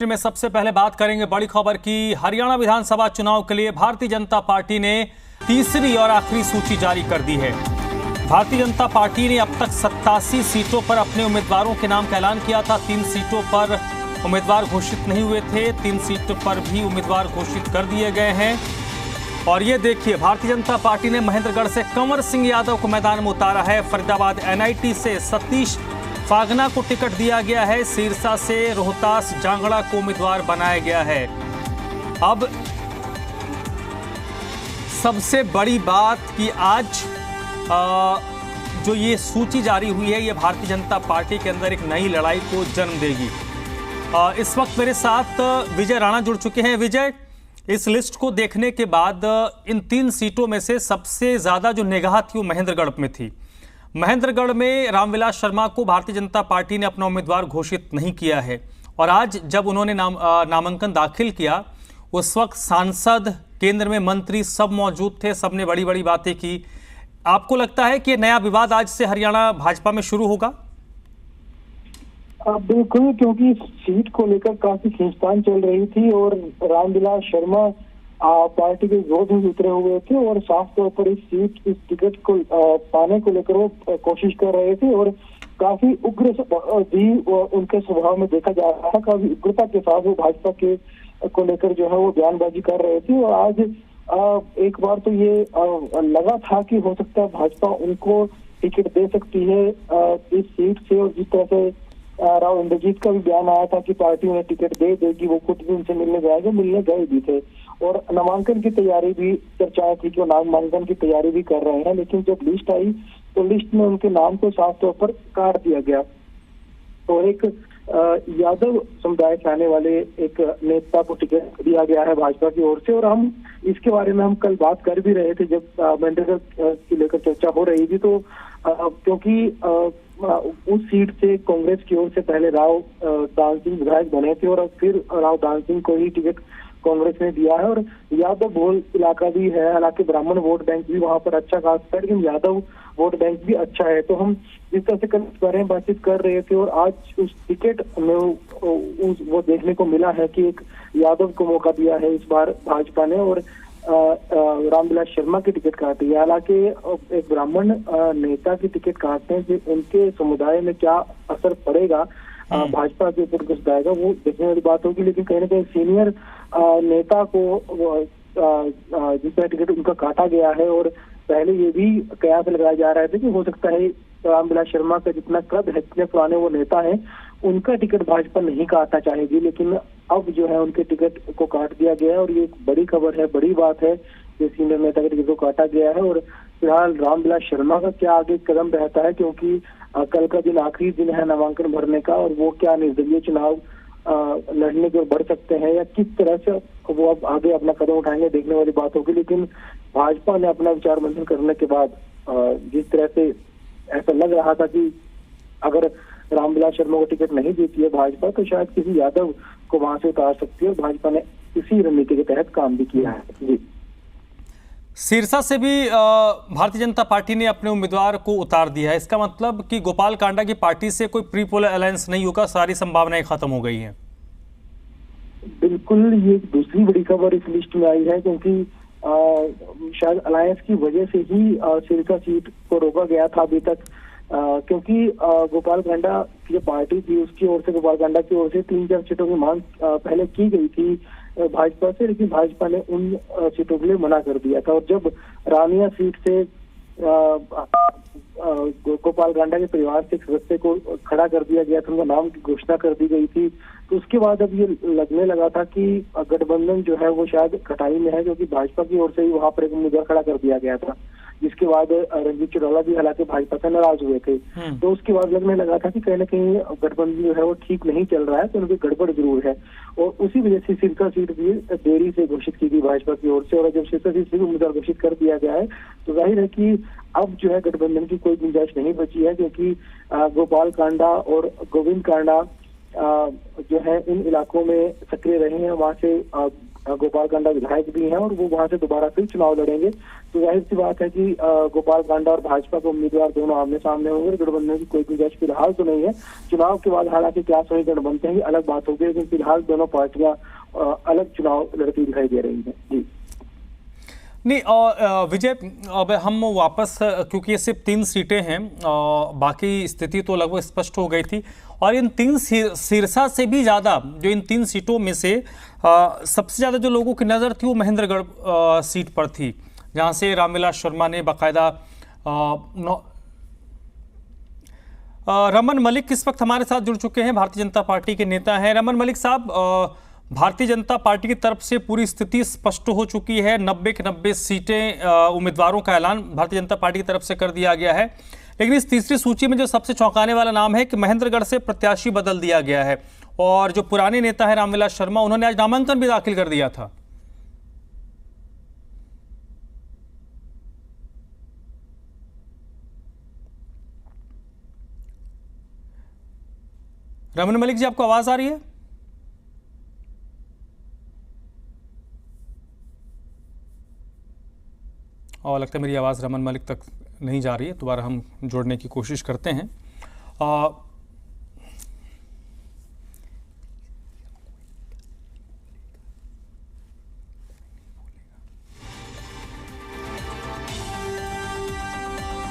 में सबसे पहले बात करेंगे बड़ी खबर की। हरियाणा विधानसभा चुनाव के लिए भारतीय जनता पार्टी ने तीसरी और आखिरी सूची जारी कर दी है। भारतीय जनता पार्टी ने अब तक 87 सीटों पर अपने उम्मीदवारों के नाम का ऐलान किया था। 3 सीटों पर उम्मीदवार घोषित नहीं हुए थे, 3 सीटों पर भी उम्मीदवार घोषित कर दिए गए हैं। और ये देखिए, भारतीय जनता पार्टी ने महेंद्रगढ़ से कंवर सिंह यादव को मैदान में उतारा है। फरीदाबाद NIT से सतीश फागना को टिकट दिया गया है। सिरसा से रोहतास जांगड़ा को उम्मीदवार बनाया गया है। अब सबसे बड़ी बात कि आज जो ये सूची जारी हुई है, ये भारतीय जनता पार्टी के अंदर एक नई लड़ाई को जन्म देगी। इस वक्त मेरे साथ विजय राणा जुड़ चुके हैं। विजय, इस लिस्ट को देखने के बाद इन 3 सीटों में से सबसे ज्यादा जो निगाह थी वो महेंद्रगढ़ में थी। महेंद्रगढ़ में रामविलास शर्मा को भारतीय जनता पार्टी ने अपना उम्मीदवार घोषित नहीं किया है। और आज जब उन्होंने नामांकन दाखिल किया, उस वक्त सांसद, केंद्र में मंत्री सब मौजूद थे, सबने बड़ी बड़ी बातें की। आपको लगता है कि नया विवाद आज से हरियाणा भाजपा में शुरू होगा? बिल्कुल, क्योंकि सीट को लेकर काफी खींचतान चल रही थी और रामविलास शर्मा पार्टी के विरोध में उतरे हुए थे और साफ तौर पर इस टिकट को पाने को लेकर वो कोशिश कर रहे थे और काफी उग्र भी उनके स्वभाव में देखा जा रहा था। काफी उग्रता के साथ वो भाजपा के को लेकर जो है वो बयानबाजी कर रहे थे। और आज एक बार तो ये लगा था कि हो सकता है भाजपा उनको टिकट दे सकती है इस सीट से। और जिस तरह से राव इंद्रजीत का भी बयान आया था कि पार्टी उन्हें टिकट दे देगी, वो खुद भी उनसे मिलने जाएंगे, मिलने गए भी थे। और नामांकन की तैयारी भी, चर्चाएं थी कि वो नामांकन की तैयारी भी कर रहे हैं। लेकिन जब लिस्ट आई तो लिस्ट में उनके नाम को साफ तौर पर काट दिया गया। तो एक यादव समुदाय से आने वाले एक नेता को टिकट दिया गया है भाजपा की ओर से। और हम इसके बारे में कल बात कर भी रहे थे जब महेंद्रगढ़ की लेकर चर्चा हो रही थी। तो क्योंकि उस सीट से कांग्रेस की ओर से पहले राव दान सिंह विधायक बने थे और फिर राव दान सिंह को ही टिकट कांग्रेस ने दिया है। और यादव बहुल इलाका भी है, हालांकि ब्राह्मण वोट बैंक भी वहां पर अच्छा खासा है, लेकिन यादव वोट बैंक भी अच्छा है। तो हम जिस तरह से कल इस बारे में बातचीत कर रहे थे और आज उस टिकट में वो देखने को मिला है कि एक यादव को मौका दिया है इस बार भाजपा ने और रामविलास शर्मा की टिकट काटी है। हालांकि एक ब्राह्मण नेता की टिकट काटने से उनके समुदाय में क्या असर पड़ेगा भाजपा के ऊपर कुछ जाएगा, वो देखने वाली बात होगी। लेकिन कहीं ना कहीं सीनियर नेता को जिस तरह टिकट उनका काटा गया है और पहले ये भी कयास लगाया जा रहा था कि हो सकता है रामविलास शर्मा का जितना कद है, जितने पुराने वो नेता हैं, उनका टिकट भाजपा नहीं काटना चाहेगी। लेकिन अब जो है उनके टिकट को काट दिया गया है और ये एक बड़ी खबर है, बड़ी बात है कि सीनियर नेता के टिकट को काटा गया है। और फिलहाल रामविलास शर्मा का क्या आगे कदम रहता है, क्योंकि कल का दिन आखिरी दिन है नामांकन भरने का और वो क्या निर्दलीय चुनाव लड़ने की ओर बढ़ सकते हैं या किस तरह से वो अब आगे अपना कदम उठाएंगे, देखने वाली बात होगी। लेकिन भाजपा ने अपना विचार मंथन करने के बाद जिस तरह से ऐसा लग रहा था कि अगर रामविलास शर्मा को टिकट नहीं देती है भाजपा तो शायद किसी यादव को वहां से उतार सकती है। भाजपा ने इसी रणनीति के तहत काम भी किया है। जी, सिरसा से भी भारतीय जनता पार्टी ने अपने उम्मीदवार को उतार दिया है। इसका मतलब कि गोपाल कांडा की पार्टी से कोई प्री पोल अलायंस नहीं होगा, सारी संभावनाएं खत्म हो गई हैं। बिल्कुल, ये दूसरी बड़ी खबर इस लिस्ट में आई है, क्योंकि शायद अलायंस की वजह से ही सिरसा सीट को रोका गया था अभी तक। क्योंकि गोपाल कांडा की जो पार्टी थी उसकी ओर से, गोपाल कांडा की ओर से 3-4 सीटों की मांग पहले की गई थी भाजपा से, लेकिन भाजपा ने उन सीटों के लिए मना कर दिया था। और जब रानिया सीट से गोपाल कांडा के परिवार से एक सदस्य को खड़ा कर दिया गया था, उनका नाम की घोषणा कर दी गई थी, तो उसके बाद अब ये लगने लगा था कि गठबंधन जो है वो शायद कटाई में है, क्योंकि भाजपा की ओर से ही वहां पर एक उम्मीदवार खड़ा कर दिया गया था, जिसके बाद रणजीत चौटाला भी हालांकि भाजपा से नाराज हुए थे। तो उसके बाद लगने लगा था कि कहीं ना कहीं गठबंधन जो है वो ठीक नहीं चल रहा है, तो उनकी गड़बड़ जरूर है। और उसी वजह से सिरसा सीट भी देरी से घोषित की गई भाजपा की ओर से। और जब सिरसा सीट से उम्मीदवार घोषित कर दिया गया है तो जाहिर है कि अब जो है गठबंधन की कोई गुंजाइश नहीं बची है, क्योंकि गोपाल कांडा और गोविंद कांडा जो है इन इलाकों में सक्रिय रहे हैं, वहां से गोपाल कांडा विधायक भी हैं और वो वहां से दोबारा फिर चुनाव लड़ेंगे। तो जाहिर सी बात है कि गोपाल कांडा और भाजपा के उम्मीदवार दोनों आमने सामने होंगे। गठबंधन की कोई गुंजाइश फिलहाल तो नहीं है। चुनाव के बाद हालांकि क्या समीकरण बनते हैं अलग बात होगी, लेकिन फिलहाल दोनों पार्टियां अलग चुनाव लड़ती दिखाई दे रही हैं। जी नहीं, और विजय, अब हम वापस, क्योंकि ये सिर्फ 3 सीटें हैं, बाकी स्थिति तो लगभग स्पष्ट हो गई थी। और इन 3 सिरसा से भी ज़्यादा, जो इन 3 सीटों में से सबसे ज़्यादा जो लोगों की नज़र थी वो महेंद्रगढ़ सीट पर थी, जहाँ से रामविलास शर्मा ने बाकायदा रमन मलिक इस वक्त हमारे साथ जुड़ चुके हैं, भारतीय जनता पार्टी के नेता हैं। रमन मलिक साहब, भारतीय जनता पार्टी की तरफ से पूरी स्थिति स्पष्ट हो चुकी है। 90 की 90 सीटें उम्मीदवारों का ऐलान भारतीय जनता पार्टी की तरफ से कर दिया गया है। लेकिन इस तीसरी सूची में जो सबसे चौंकाने वाला नाम है कि महेंद्रगढ़ से प्रत्याशी बदल दिया गया है, और जो पुराने नेता है रामविलास शर्मा, उन्होंने आज नामांकन भी दाखिल कर दिया था। रमन मलिक जी, आपको आवाज आ रही है? और लगता है मेरी आवाज़ रमन मलिक तक नहीं जा रही है। दोबारा हम जोड़ने की कोशिश करते हैं।